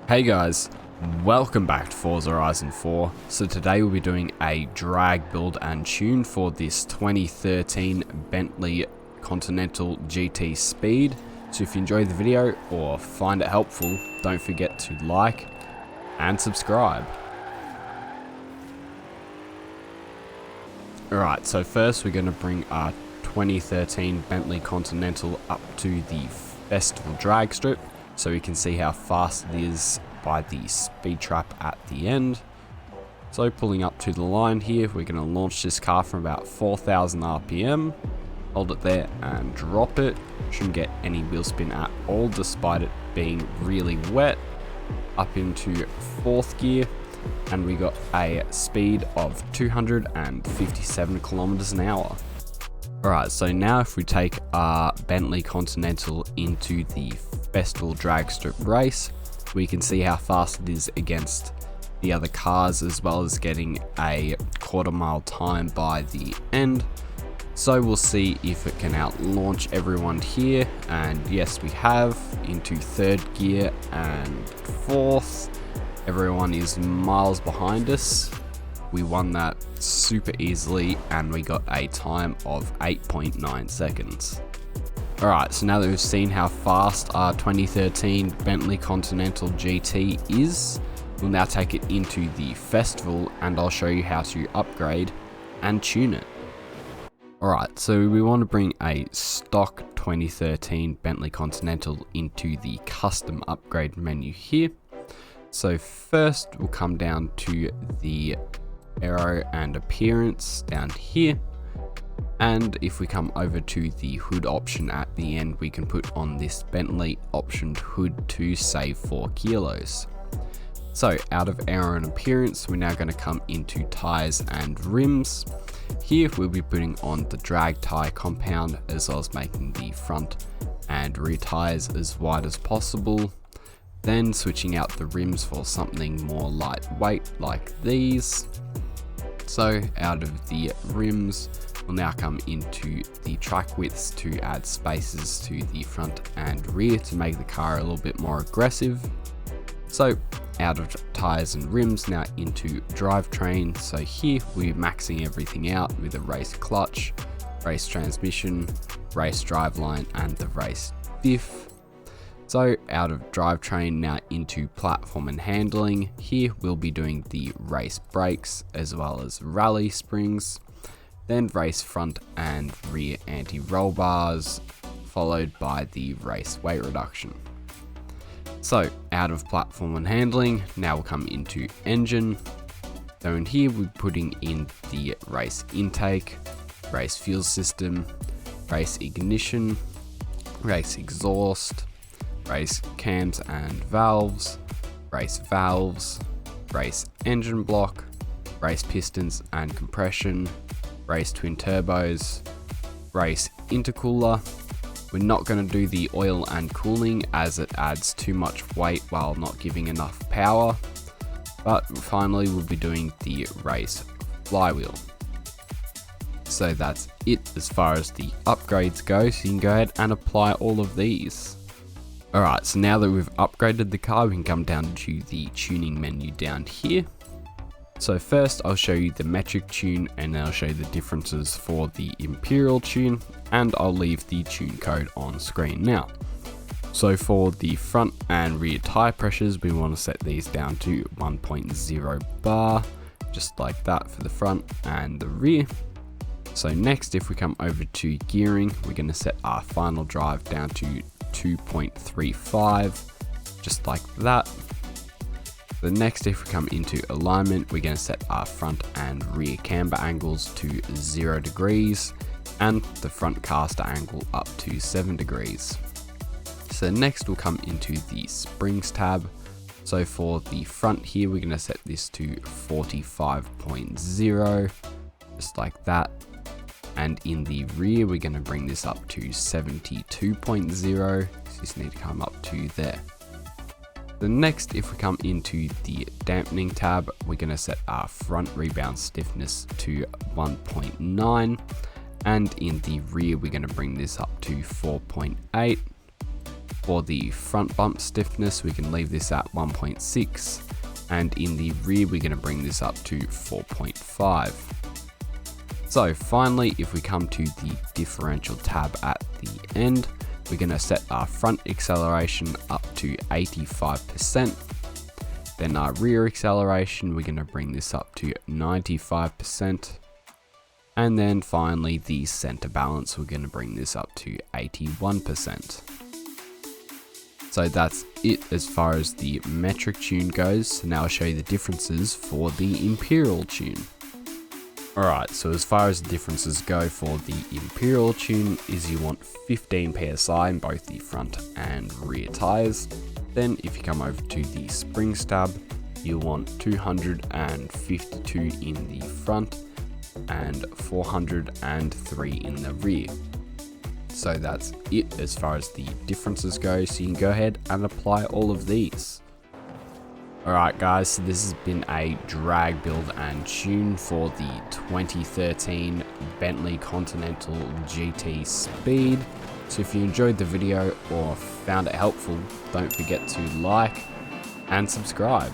Hey guys, welcome back to Forza Horizon 4. So today we'll be doing a drag build and tune for this 2013 Bentley Continental GT Speed. So if you enjoyed the video or find it helpful, don't forget to like and subscribe. Alright, so first we're going to bring our 2013 Bentley Continental up to the festival drag strip, so we can see how fast it is by the speed trap at the end. So pulling up to the line here, we're going to launch this car from about 4,000 RPM, hold it there and drop it. Shouldn't get any wheel spin at all despite it being really wet. Up into fourth gear, and we got a speed of 257 kilometers an hour. Alright, so now if we take our Bentley Continental into the festival drag strip race, we can see how fast it is against the other cars, as well as getting a quarter-mile time by the end. So we'll see if it can out-launch everyone here, and yes we have, into third gear and fourth. Everyone is miles behind us. We won that super easily and we got a time of 8.9 seconds. Alright, so now that we've seen how fast our 2013 Bentley Continental GT is, we'll now take it into the festival and I'll show you how to upgrade and tune it. Alright, so we want to bring a stock 2013 Bentley Continental into the custom upgrade menu here. So first we'll come down to the aero and appearance down here, and if we come over to the hood option at the end, we can put on this Bentley optioned hood to save 4 kilos. So out of aero and appearance, we're now going to come into tires and rims. Here we'll be putting on the drag tire compound, as well as making the front and rear tires as wide as possible. Then switching out the rims for something more lightweight like these. So out of the rims, we'll now come into the track widths to add spaces to the front and rear to make the car a little bit more aggressive. So out of tires and rims, now into drivetrain. So here we're maxing everything out with a race clutch, race transmission, race driveline and the race diff. So out of drivetrain, now into platform and handling. Here we'll be doing the race brakes as well as rally springs, then race front and rear anti-roll bars, followed by the race weight reduction. So out of platform and handling, now we'll come into engine. So in here we're putting in the race intake, race fuel system, race ignition, race exhaust, race cams and valves, race engine block, race pistons and compression, race twin turbos, race intercooler. We're not going to do the oil and cooling as it adds too much weight while not giving enough power, but finally we'll be doing the race flywheel. So that's it as far as the upgrades go, so you can go ahead and apply all of these. Alright, so now that we've upgraded the car, we can come down to the tuning menu down here. So first I'll show you the metric tune, and then I'll show you the differences for the imperial tune, and I'll leave the tune code on screen now. So for the front and rear tire pressures, we want to set these down to 1.0 bar, just like that for the front and the rear. So next, if we come over to gearing, we're going to set our final drive down to 2.35, just like that. The next, if we come into alignment, we're going to set our front and rear camber angles to 0 degrees and the front caster angle up to 7 degrees. So next we'll come into the springs tab. So for the front here, we're going to set this to 45.0, just like that. And in the rear, we're going to bring this up to 72.0, so you just need to come up to there. The next, if we come into the dampening tab, we're going to set our front rebound stiffness to 1.9, and in the rear, we're going to bring this up to 4.8. For the front bump stiffness, we can leave this at 1.6, and in the rear we're going to bring this up to 4.5. So finally, if we come to the differential tab at the end, we're going to set our front acceleration up to 85%. Then our rear acceleration, we're going to bring this up to 95%. And then finally the center balance, we're going to bring this up to 81%. So that's it as far as the metric tune goes. So now I'll show you the differences for the Imperial tune. Alright, so as far as the differences go for the Imperial tune is you want 15 PSI in both the front and rear tires. Then if you come over to the springs tab, you'll want 252 in the front and 403 in the rear. So that's it as far as the differences go, so you can go ahead and apply all of these. Alright guys, so this has been a drag build and tune for the 2013 Bentley Continental GT Speed. So if you enjoyed the video or found it helpful, don't forget to like and subscribe.